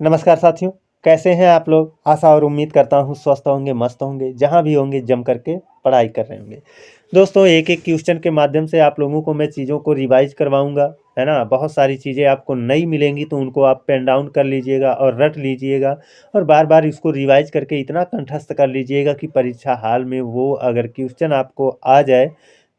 नमस्कार साथियों, कैसे हैं आप लोग। आशा और उम्मीद करता हूँ स्वस्थ होंगे, मस्त होंगे, जहाँ भी होंगे जम करके पढ़ाई कर रहे होंगे। दोस्तों, एक एक क्वेश्चन के माध्यम से आप लोगों को मैं चीज़ों को रिवाइज करवाऊंगा, है ना। बहुत सारी चीज़ें आपको नई मिलेंगी तो उनको आप पेन डाउन कर लीजिएगा और रट लीजिएगा और बार बार इसको रिवाइज करके इतना कंठस्थ कर लीजिएगा कि परीक्षा हाल में वो अगर क्वेश्चन आपको आ जाए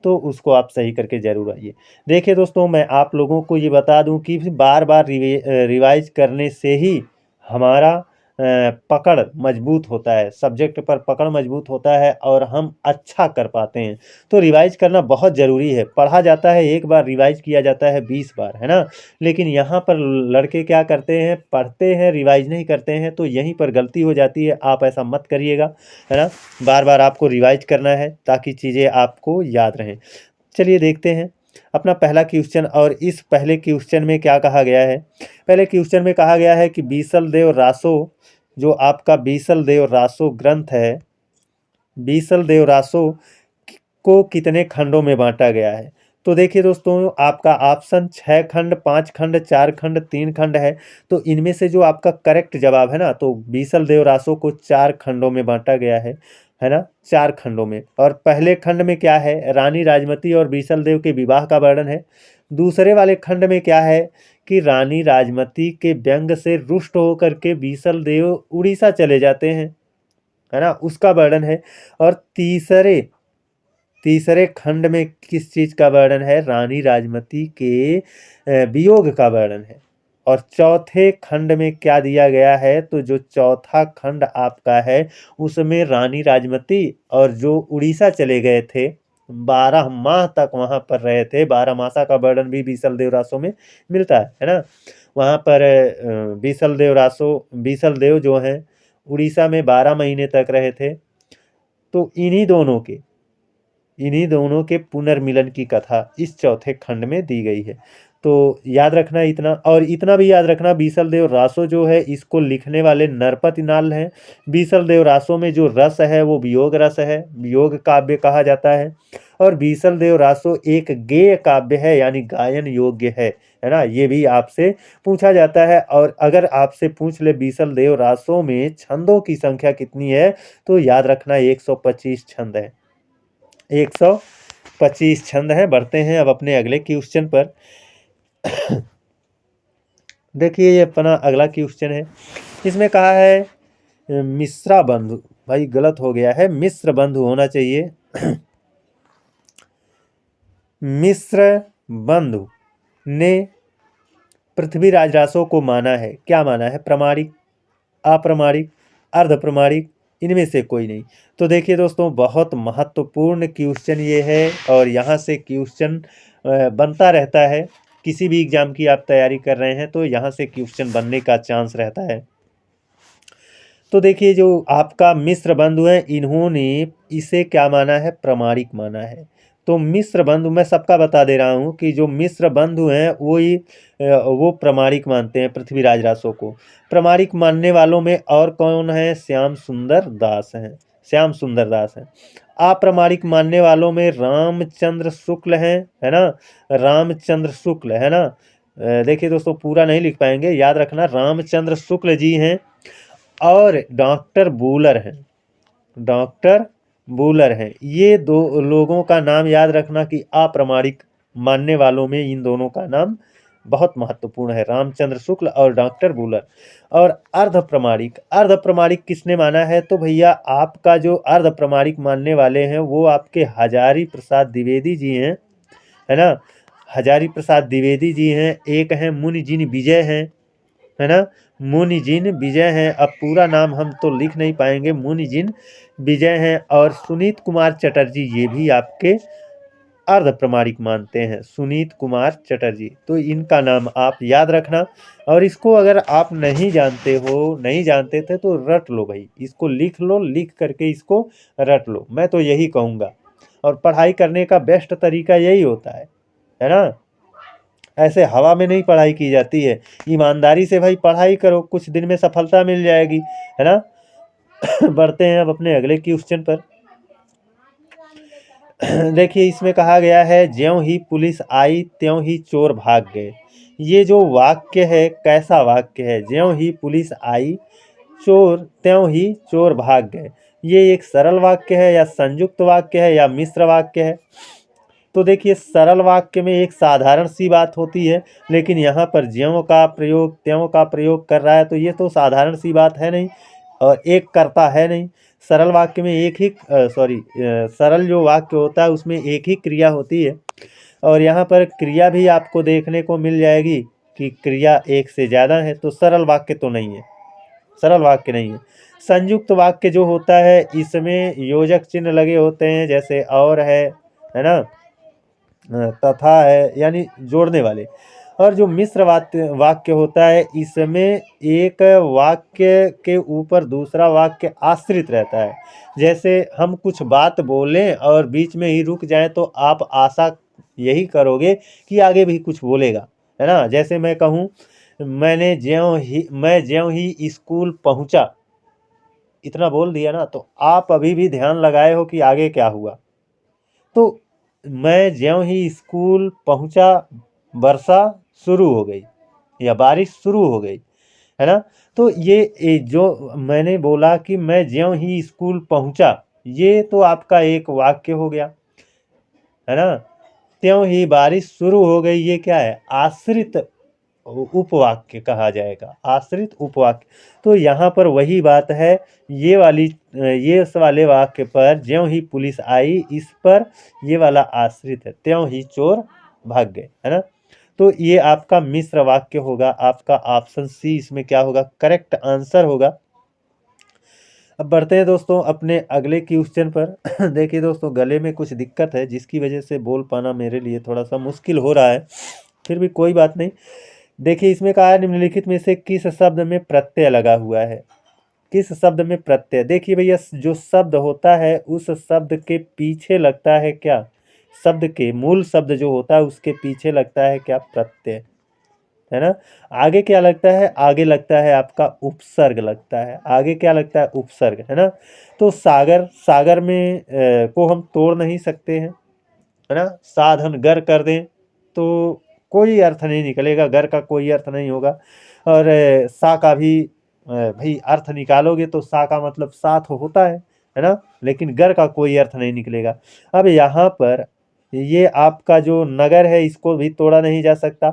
तो उसको आप सही करके ज़रूर आइए। देखिए दोस्तों, मैं आप लोगों को ये बता दूं कि बार बार रिवाइज करने से ही हमारा पकड़ मजबूत होता है, सब्जेक्ट पर पकड़ मजबूत होता है और हम अच्छा कर पाते हैं। तो रिवाइज करना बहुत ज़रूरी है। पढ़ा जाता है एक बार, रिवाइज किया जाता है 20 बार, है ना। लेकिन यहाँ पर लड़के क्या करते हैं, पढ़ते हैं, रिवाइज नहीं करते हैं, तो यहीं पर गलती हो जाती है। आप ऐसा मत करिएगा, है ना। बार बार आपको रिवाइज करना है ताकि चीज़ें आपको याद रहें। चलिए देखते हैं अपना पहला क्वेश्चन। और इस पहले क्वेश्चन में क्या कहा गया है। पहले क्वेश्चन में कहा गया है कि बीसल देव रासो, जो आपका बीसल देव रासो ग्रंथ है, बीसल देव रासो को कितने खंडों में बांटा गया है। तो देखिए दोस्तों, आपका ऑप्शन 6 खंड, 5 खंड, 4 खंड, 3 खंड है। तो इनमें से जो आपका करेक्ट जवाब है ना, तो बीसल देव रासो को 4 खंडों में बांटा गया है ना, 4 खंडों में। और पहले खंड में क्या है, रानी राजमती और बीसल देव के विवाह का वर्णन है। दूसरे वाले खंड में क्या है कि रानी राजमती के व्यंग से रुष्ट होकर के बीसल देव उड़ीसा चले जाते हैं, है ना, उसका वर्णन है। और तीसरे तीसरे खंड में किस चीज़ का वर्णन है, रानी राजमती के वियोग का वर्णन है। और चौथे खंड में क्या दिया गया है, तो जो चौथा खंड आपका है उसमें रानी राजमती और जो उड़ीसा चले गए थे, 12 माह तक वहां पर रहे थे, 12 मासा का वर्णन भी बीसल देव रासो में मिलता है ना। वहां पर बीसल देव रासो, बीसल देव जो हैं उड़ीसा में 12 महीने तक रहे थे। तो इन्हीं दोनों के पुनर्मिलन की कथा इस चौथे खंड में दी गई है। तो याद रखना इतना, और इतना भी याद रखना, बीसल देव रासो जो है इसको लिखने वाले नरपति नाल हैं। बीसल देव रासो में जो रस है वो वियोग रस है, वियोग काव्य कहा जाता है। और बीसल देव रासो एक गेय काव्य है, यानी गायन योग्य है ना। ये भी आपसे पूछा जाता है। और अगर आपसे पूछ ले बीसल देव रासो में छंदों की संख्या कितनी है, तो याद रखना 125 छंद है, 125 छंद हैं। बढ़ते हैं अब अपने अगले क्वेश्चन पर। देखिए ये अपना अगला क्वेश्चन है। इसमें कहा है मिश्रा बंधु, भाई गलत हो गया है, मिश्र बंधु होना चाहिए। मिश्र बंधु ने पृथ्वीराज रासो को माना है, क्या माना है, प्रमाणिक, अप्रमाणिक, अर्ध प्रमाणिक, इनमें से कोई नहीं। तो देखिए दोस्तों, बहुत महत्वपूर्ण क्वेश्चन ये है और यहाँ से क्वेश्चन बनता रहता है। किसी भी एग्जाम की आप तैयारी कर रहे हैं तो यहाँ से क्वेश्चन बनने का चांस रहता है। तो देखिए जो आपका मिश्र बंधु है, इन्होंने इसे क्या माना है, प्रमाणिक माना है। तो मिश्र बंधु मैं सबका बता दे रहा हूँ कि जो मिश्र बंधु हैं वो प्रमाणिक मानते हैं पृथ्वीराज रासो को। प्रमाणिक मानने वालों में और कौन है, श्याम सुंदर दास हैं, श्याम सुंदर दास हैं। अप्रमाणिक मानने वालों में रामचंद्र शुक्ल हैं, है ना, रामचंद्र शुक्ल, है ना। देखिए दोस्तों, पूरा नहीं लिख पाएंगे, याद रखना, रामचंद्र शुक्ल जी हैं। और डॉक्टर बूलर हैं, डॉक्टर बूलर हैं। ये दो लोगों का नाम याद रखना कि अप्रमाणिक मानने वालों में इन दोनों का नाम बहुत महत्वपूर्ण है, रामचंद्र शुक्ल और डॉक्टर बूलर। और अर्ध प्रमाणिक, अर्ध प्रमाणिक किसने माना है, तो भैया आपका जो अर्ध प्रमाणिक मानने वाले हैं वो आपके हजारी प्रसाद द्विवेदी जी हैं, है ना। हजारी प्रसाद द्विवेदी जी हैं। एक हैं मुनि जिन विजय हैं, है ना, मुनि जिन विजय हैं। अब पूरा नाम हम तो लिख नहीं पाएंगे, मुनि जिन विजय हैं। और सुनीत कुमार चटर्जी, ये भी आपके अर्ध प्रमाणिक मानते हैं, सुनीत कुमार चटर्जी। तो इनका नाम आप याद रखना। और इसको अगर आप नहीं जानते हो, नहीं जानते थे तो रट लो भाई, इसको लिख लो, लिख करके इसको रट लो, मैं तो यही कहूँगा। और पढ़ाई करने का बेस्ट तरीका यही होता है ना। ऐसे हवा में नहीं पढ़ाई की जाती है, ईमानदारी से भाई पढ़ाई करो, कुछ दिन में सफलता मिल जाएगी, है ना। बढ़ते हैं अब अपने अगले क्वेश्चन पर। देखिए इसमें कहा गया है, ज्यों ही पुलिस आई त्यों ही चोर भाग गए। ये जो वाक्य है कैसा वाक्य है? ज्यों ही पुलिस आई चोर त्यों ही चोर भाग गए। ये एक सरल वाक्य है या संयुक्त वाक्य है या मिश्र वाक्य है? तो देखिए सरल वाक्य में एक साधारण सी बात होती है, लेकिन यहाँ पर ज्यों का प्रयोग त्यों का प्रयोग कर रहा है, तो ये तो साधारण सी बात है नहीं और एक कर्ता है नहीं। सरल वाक्य में एक ही सरल जो वाक्य होता है उसमें एक ही क्रिया होती है और यहाँ पर क्रिया भी आपको देखने को मिल जाएगी कि क्रिया एक से ज़्यादा है, तो सरल वाक्य तो नहीं है, सरल वाक्य नहीं है। संयुक्त वाक्य जो होता है इसमें योजक चिन्ह लगे होते हैं, जैसे और है ना, तथा है, यानी जोड़ने वाले। और जो मिश्र वाक्य वाक्य होता है इसमें एक वाक्य के ऊपर दूसरा वाक्य आश्रित रहता है। जैसे हम कुछ बात बोलें और बीच में ही रुक जाएं तो आप आशा यही करोगे कि आगे भी कुछ बोलेगा, है ना। जैसे मैं कहूँ मैं ज्यों ही स्कूल पहुंचा, इतना बोल दिया ना, तो आप अभी भी ध्यान लगाए हो कि आगे क्या हुआ। तो मैं ज्यों ही स्कूल पहुंचा वर्षा शुरू हो गई या बारिश शुरू हो गई, है ना। तो ये जो मैंने बोला कि मैं ज्यों ही स्कूल पहुंचा, ये तो आपका एक वाक्य हो गया, है ना। त्यों ही बारिश शुरू हो गई, ये क्या है? आश्रित उपवाक्य कहा जाएगा, आश्रित उपवाक्य। तो यहाँ पर वही बात है, ये इस वाले वाक्य पर ज्यों ही पुलिस आई, इस पर ये वाला आश्रित है, त्यों ही चोर भाग गए, है ना। तो ये आपका मिश्र वाक्य होगा, आपका ऑप्शन सी इसमें क्या होगा? करेक्ट आंसर होगा। अब बढ़ते हैं दोस्तों अपने अगले क्वेश्चन पर। देखिए दोस्तों गले में कुछ दिक्कत है जिसकी वजह से बोल पाना मेरे लिए थोड़ा सा मुश्किल हो रहा है, फिर भी कोई बात नहीं। देखिए इसमें कहा है निम्नलिखित में से किस शब्द में प्रत्यय लगा हुआ है? किस शब्द में प्रत्यय? देखिए भैया जो शब्द होता है उस शब्द के पीछे लगता है क्या? शब्द के मूल शब्द जो होता है उसके पीछे लगता है क्या? प्रत्यय, है ना। आगे क्या लगता है? आगे लगता है आपका उपसर्ग लगता है, आगे क्या लगता है? उपसर्ग, है ना। तो सागर, सागर में को हम तोड़ नहीं सकते हैं, है ना। साधन गर कर दें तो कोई अर्थ नहीं निकलेगा, गर का कोई अर्थ नहीं होगा। और सा का भी भाई अर्थ निकालोगे तो सा का मतलब साथ होता है ना, लेकिन गर का कोई अर्थ नहीं निकलेगा। अब यहाँ पर ये आपका जो नगर है इसको भी तोड़ा नहीं जा सकता,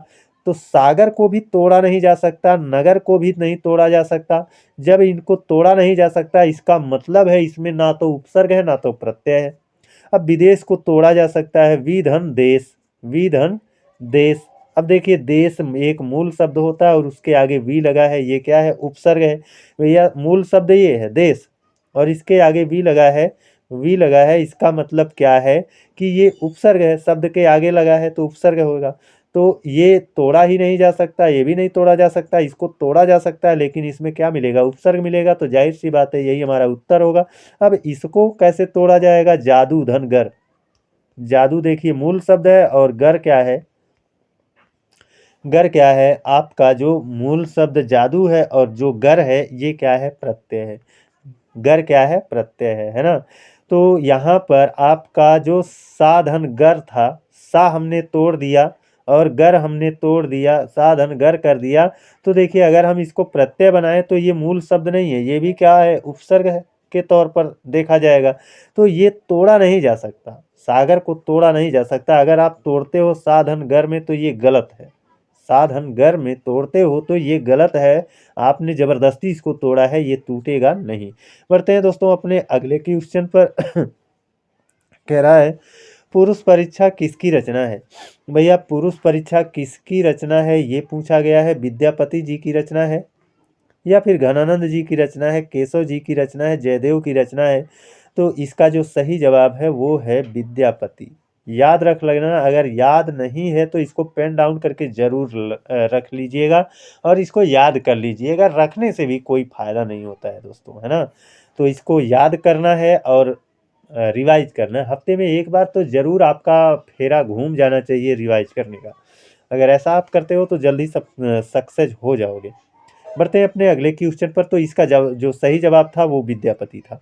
तो सागर को भी तोड़ा नहीं जा सकता, नगर को भी नहीं तोड़ा जा सकता। जब इनको तोड़ा नहीं जा सकता इसका मतलब है इसमें ना तो उपसर्ग है ना तो प्रत्यय है। अब विदेश को तोड़ा जा सकता है, विधन देश, विधन देश। अब देखिए देश एक मूल शब्द होता है और उसके आगे वी लगा है, ये क्या है? उपसर्ग है। भैया मूल शब्द ये है देश और इसके आगे वी लगा है, वी लगा है, इसका मतलब क्या है कि ये उपसर्ग है, शब्द के आगे लगा है तो उपसर्ग होगा। तो ये तोड़ा ही नहीं जा सकता, ये भी नहीं तोड़ा जा सकता, इसको तोड़ा जा सकता है लेकिन इसमें क्या मिलेगा? उपसर्ग मिलेगा, तो जाहिर सी बात है यही हमारा उत्तर होगा। अब इसको कैसे तोड़ा जाएगा? जादू धन गर, जादू देखिए मूल शब्द है और गर क्या है? गर क्या है? आपका जो मूल शब्द जादू है और जो गर है ये क्या है? प्रत्यय है। गर क्या है? प्रत्यय है ना। तो यहाँ पर आपका जो साधन गर था, सा हमने तोड़ दिया और गर हमने तोड़ दिया, साधन गर कर दिया। तो देखिए अगर हम इसको प्रत्यय बनाएं तो ये मूल शब्द नहीं है, ये भी क्या है? उपसर्ग है के तौर पर देखा जाएगा। तो ये तोड़ा नहीं जा सकता, सागर को तोड़ा नहीं जा सकता। अगर आप तोड़ते हो साधन गर में तो ये गलत है, साधन गर में तोड़ते हो तो ये गलत है, आपने जबरदस्ती इसको तोड़ा है, ये टूटेगा नहीं। बढ़ते हैं दोस्तों अपने अगले क्वेश्चन पर। कह रहा है पुरुष परीक्षा किसकी रचना है? भैया पुरुष परीक्षा किसकी रचना है ये पूछा गया है। विद्यापति जी की रचना है या फिर घनानंद जी की रचना है, केशव जी की रचना है, जयदेव की रचना है? तो इसका जो सही जवाब है वो है विद्यापति। याद रख लेना, अगर याद नहीं है तो इसको पेन डाउन करके जरूर रख लीजिएगा और इसको याद कर लीजिएगा, रखने से भी कोई फायदा नहीं होता है दोस्तों, है ना। तो इसको याद करना है और रिवाइज करना है, हफ्ते में एक बार तो जरूर आपका फेरा घूम जाना चाहिए रिवाइज करने का। अगर ऐसा आप करते हो तो जल्दी सब सक्सेस हो जाओगे। बढ़ते हैं अपने अगले क्वेश्चन पर। तो इसका जो सही जवाब था वो विद्यापति था।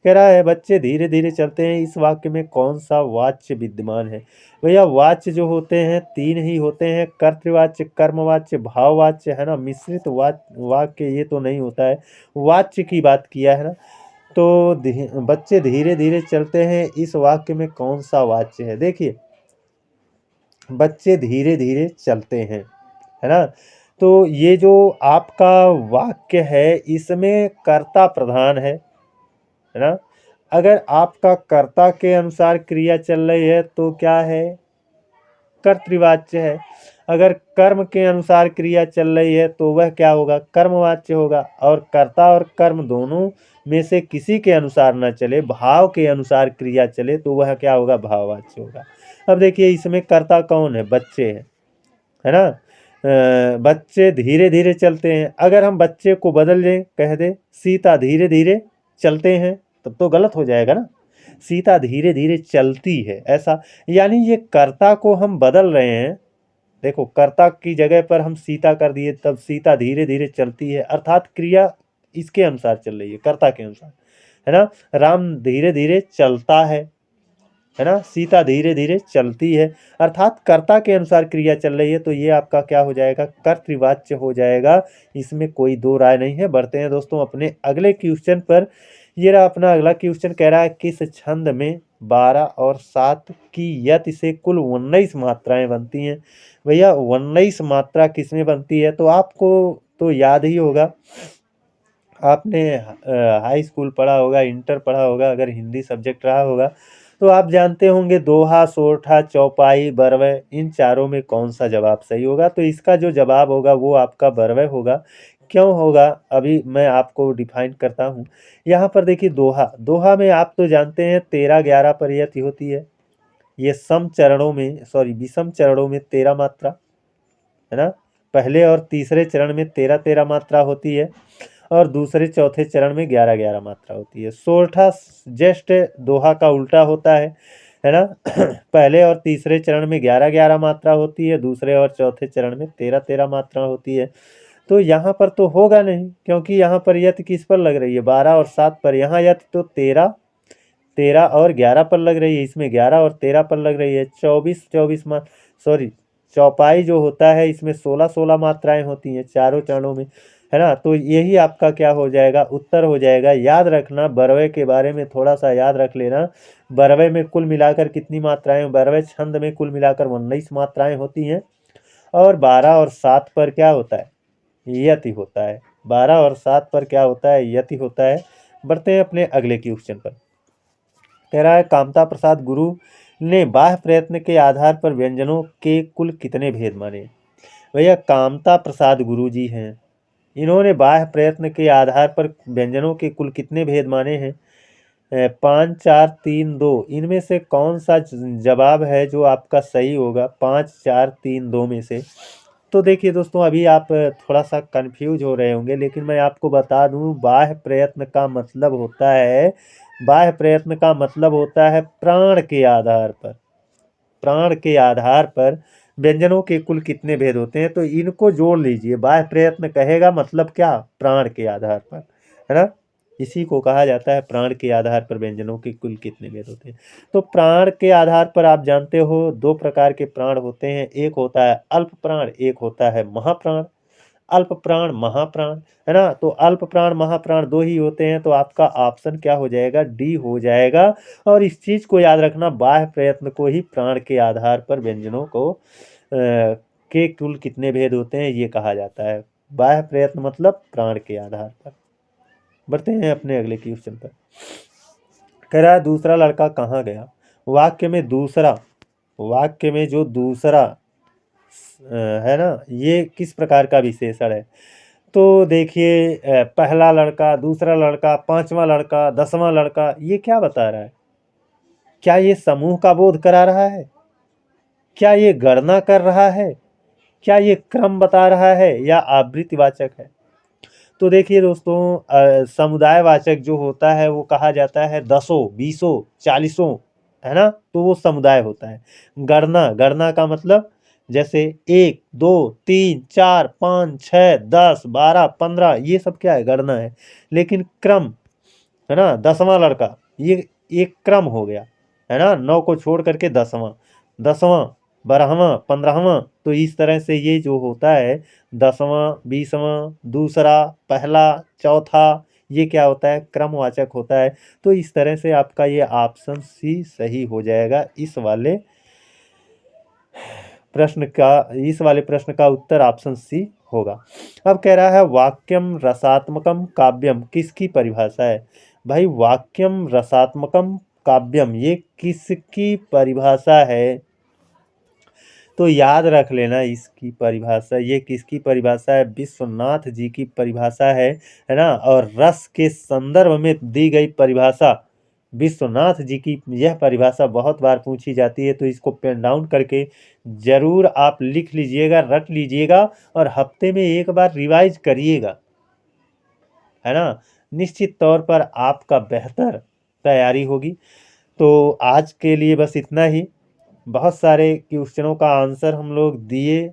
कह रहा है बच्चे धीरे धीरे चलते हैं, इस वाक्य में कौन सा वाच्य विद्यमान है। भैया वाच्य जो होते हैं 3 ही होते हैं, कर्तृवाच्य, कर्मवाच्य, भाववाच्य, है ना। मिश्रित वाक्य ये तो नहीं होता है। वाच्य की बात किया है ना। तो बच्चे धीरे धीरे चलते हैं, इस वाक्य में कौन सा वाच्य है। देखिए बच्चे धीरे धीरे चलते हैं, है ना। तो ये जो आपका वाक्य है इसमें कर्ता प्रधान है ना। अगर आपका कर्ता के अनुसार क्रिया चल रही है तो क्या है, कर्तृवाच्य है। अगर कर्म के अनुसार क्रिया चल रही है तो वह क्या होगा, कर्मवाच्य होगा। और कर्ता और कर्म दोनों में से किसी के अनुसार न चले, भाव के अनुसार क्रिया चले तो वह क्या होगा, भाववाच्य होगा। अब देखिए इसमें कर्ता कौन है, बच्चे है ना। बच्चे धीरे धीरे चलते हैं, अगर हम बच्चे को बदल दें, कह दे सीता धीरे धीरे चलते हैं, तब तो गलत हो जाएगा ना। सीता धीरे धीरे चलती है, ऐसा यानी ये कर्ता को हम बदल रहे हैं। देखो कर्ता की जगह पर हम सीता कर दिए, तब सीता धीरे धीरे चलती है, अर्थात क्रिया इसके अनुसार चल रही है, कर्ता के अनुसार, है ना। राम धीरे धीरे चलता है ना। सीता धीरे धीरे चलती है, अर्थात कर्ता के अनुसार क्रिया चल रही है, तो ये आपका क्या हो जाएगा, कर्तृवाच्य हो जाएगा। इसमें कोई दो राय नहीं है। बढ़ते हैं दोस्तों अपने अगले क्वेश्चन पर। ये रहा अपना अगला क्वेश्चन, कह रहा है किस छंद में 12 और 7 की यति से कुल 19 मात्राएं बनती हैं। भैया 19 मात्रा किस में बनती है, तो आपको तो याद ही होगा, आपने हाई स्कूल पढ़ा होगा, इंटर पढ़ा होगा, अगर हिंदी सब्जेक्ट रहा होगा तो आप जानते होंगे दोहा, सोरठा, चौपाई, बरवै, इन चारों में कौन सा जवाब सही होगा। तो इसका जो जवाब होगा वो आपका बरवै होगा। क्यों होगा, अभी मैं आपको डिफाइन करता हूँ। यहाँ पर देखिए दोहा, दोहा में आप तो जानते हैं 13-11 पर यति होती है। ये सम चरणों में, सॉरी विषम चरणों में 13 मात्रा, है ना। पहले और तीसरे चरण में 13-13 मात्रा होती है, और दूसरे चौथे चरण में 11-11 मात्रा होती है। सोरठा जस्ट दोहा का उल्टा होता है ना। पहले और तीसरे चरण में 11-11 मात्रा होती है, दूसरे और चौथे चरण में 13-13 मात्रा होती है। तो यहाँ पर तो होगा नहीं, क्योंकि यहाँ पर यति किस पर लग रही है, 12 और 7 पर। यहाँ यति तो 13 और 11 पर लग रही है, इसमें 11 और 13 पर लग रही है। 24 सॉरी चौपाई जो होता है इसमें 16 मात्राएं होती हैं चारों चरणों में, है ना। तो यही आपका क्या हो जाएगा, उत्तर हो जाएगा। याद रखना, बरवे के बारे में थोड़ा सा याद रख लेना। बरवे में कुल मिलाकर कितनी मात्राएं, बरवे छंद में कुल मिलाकर 19 मात्राएं होती हैं, और 12 और 7 पर क्या होता है, यति होता है। 12 और 7 पर क्या होता है, यति होता है। बढ़ते हैं अपने अगले क्वेश्चन पर। कह रहा है कामता प्रसाद गुरु ने बाह्य प्रयत्न के आधार पर व्यंजनों के कुल कितने भेद माने। भैया कामता प्रसाद गुरु जी हैं, इन्होंने बाह्य प्रयत्न के आधार पर व्यंजनों के कुल कितने भेद माने हैं, 5, 4, 3, 2। इनमें से कौन सा जवाब है जो आपका सही होगा, 5, 4, 3, 2 में से। तो देखिए दोस्तों अभी आप थोड़ा सा कंफ्यूज हो रहे होंगे, लेकिन मैं आपको बता दूं बाह्य प्रयत्न का मतलब होता है, बाह्य प्रयत्न का मतलब होता है प्राण के आधार पर, प्राण के आधार पर व्यंजनों के कुल कितने भेद होते हैं। तो इनको जोड़ लीजिए, बाह्य प्रयत्न कहेगा मतलब क्या, प्राण के आधार पर, है ना। इसी को कहा जाता है प्राण के आधार पर व्यंजनों के कुल कितने भेद होते हैं। तो प्राण के आधार पर आप जानते हो 2 प्रकार के प्राण होते हैं, एक होता है अल्प प्राण, एक होता है महाप्राण। अल्प प्राण, महाप्राण, है ना। तो अल्प प्राण महाप्राण 2 ही होते हैं, तो आपका ऑप्शन क्या हो जाएगा, डी हो जाएगा। और इस चीज को याद रखना, बाह्य प्रयत्न को ही प्राण के आधार पर व्यंजनों को के कुल कितने भेद होते हैं ये कहा जाता है। बाह्य प्रयत्न मतलब प्राण के आधार पर। बढ़ते हैं अपने अगले क्वेश्चन पर। कह रहा है दूसरा लड़का कहाँ गया। वाक्य में दूसरा, वाक्य में जो दूसरा है ना, ये किस प्रकार का विशेषण है। तो देखिए पहला लड़का, दूसरा लड़का, पांचवा लड़का, 10वां लड़का, ये क्या बता रहा है। क्या ये समूह का बोध करा रहा है, क्या ये गणना कर रहा है, क्या ये क्रम बता रहा है, या आवृत्तिवाचक है। तो देखिए दोस्तों समुदायवाचक जो होता है वो कहा जाता है 10, 20, 40, है ना। तो वो समुदाय होता है। गणना, गणना का मतलब जैसे 1, 2, 3, 4, 5, 6, 10, 12, 15, ये सब क्या है, गणना है। लेकिन क्रम, है ना, 10वां लड़का, ये एक क्रम हो गया, है ना, 9 को छोड़ करके 10वां, 10वां, 12वां, 15वां, तो इस तरह से ये जो होता है 10वां, 20वां, दूसरा, पहला, चौथा, ये क्या होता है, क्रमवाचक होता है। तो इस तरह से आपका ये ऑप्शन सी सही हो जाएगा इस वाले प्रश्न का उत्तर ऑप्शन सी होगा। अब कह रहा है वाक्यम रसात्मकम काव्यम किसकी परिभाषा है। भाई वाक्यम रसात्मकम काव्यम ये किसकी परिभाषा है, तो याद रख लेना इसकी परिभाषा, ये किसकी परिभाषा है, विश्वनाथ जी की परिभाषा है ना। और रस के संदर्भ में दी गई परिभाषा, विश्वनाथ जी की यह परिभाषा बहुत बार पूछी जाती है, तो इसको पेन डाउन करके जरूर आप लिख लीजिएगा, रट लीजिएगा और हफ्ते में एक बार रिवाइज करिएगा, है ना। निश्चित तौर पर आपका बेहतर तैयारी होगी। तो आज के लिए बस इतना ही। बहुत सारे क्वेश्चनों का आंसर हम लोग दिए,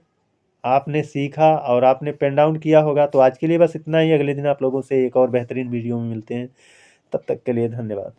आपने सीखा और आपने पेन डाउन किया होगा। तो आज के लिए बस इतना ही। अगले दिन आप लोगों से एक और बेहतरीन वीडियो में मिलते हैं। तब तक के लिए धन्यवाद।